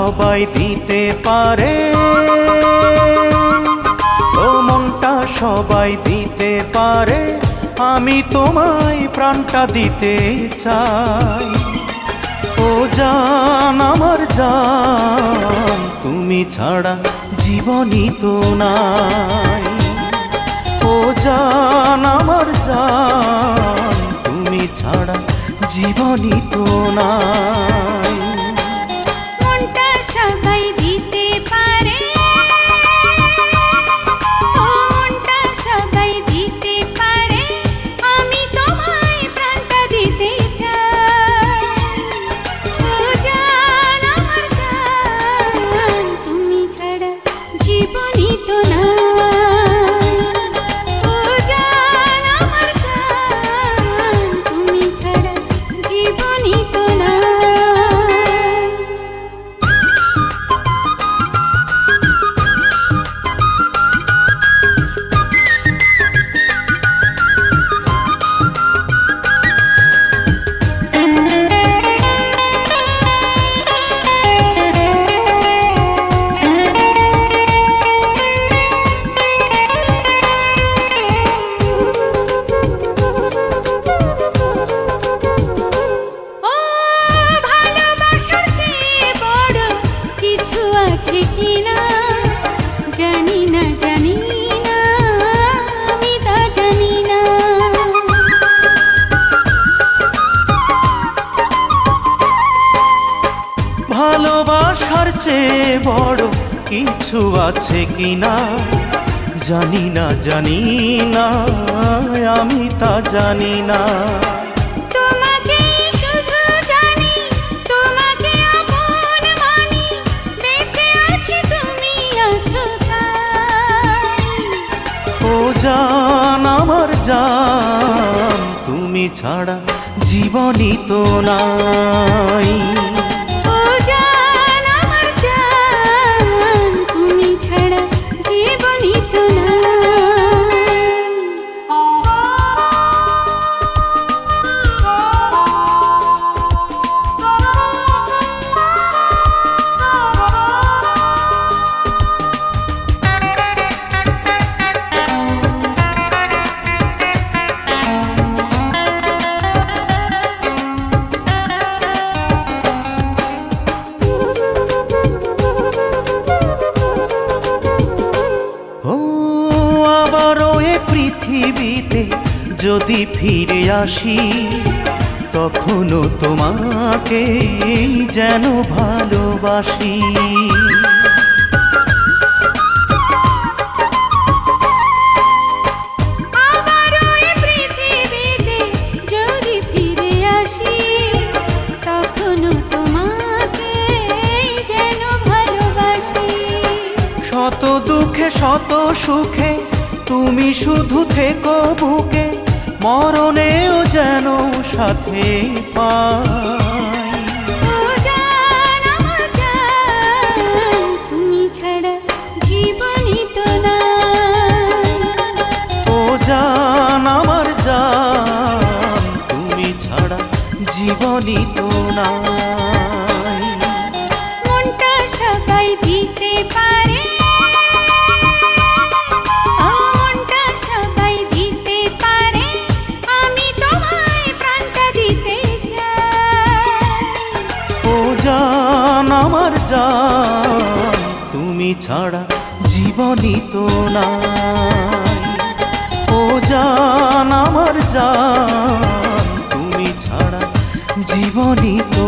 সবাই দিতে পারে, ও মনটা সবাই দিতে পারে, আমি তোমায় প্রাণটা দিতে চাই। ও জান আমার জান, তুমি ছাড়া জীবনই তো নাই। ও জান আমার জান, তুমি ছাড়া জীবনই তো নাই। মনটা সবাই দিতে পারে, ও মনটা সবাই দিতে পারে, আমি তোমায় প্রাণটা দিতে চাই। ও জান আমার জান, তুমি ছাড়া জীবনই তো নাই। ও জান আমার জান, তুমি ছাড়া জীবনই তো নাই। ও ভালোবাসার চেয়ে বড় কিছু আছে কিনা জানি না, জানি না, আমি তা জানি না। ভালোবাসার চেয়ে বড় কিছু আছে কিনা জানি না, জানি না, আমি তা জানি না। তোমাকে শুধু জানি, তোমাকে আপন মানি, বেঁচে আছি তুমি আছো তাই। ও জান আমার জান, তুমি ছাড়া জীবনই তো নাই। ও জান আমার জান, তুমি ছাড়া জীবনই তো নাই। ও আবারও এ পৃথিবীতে যদি ফিরে আসি, তখনও তোমাকে যেন ভালোবাসি। আবারও এই পৃথিবীতে যদি ফিরে আসি, তখনও তোমাকে যেন ভালোবাসি। শত দুঃখে শত সুখে তুমি শুধু থেকো বুকে, মরণেও যেন সাথে পাই। ও জান আমার জান, তুমি ছাড়া জীবনই তো নাই। ও জান আমার জান, তুমি ছাড়া জীবনই তো নাই। মনটা সবাই দিতে পারে, ও মনটা সবাই দিতে পারে, আমি তোমায় প্রাণটা দিতে চাই। ও জান আমার জান, তুমি ছাড়া জীবনই তো নাই। ও জান আমার জান, তুমি ছাড়া জীবনই তো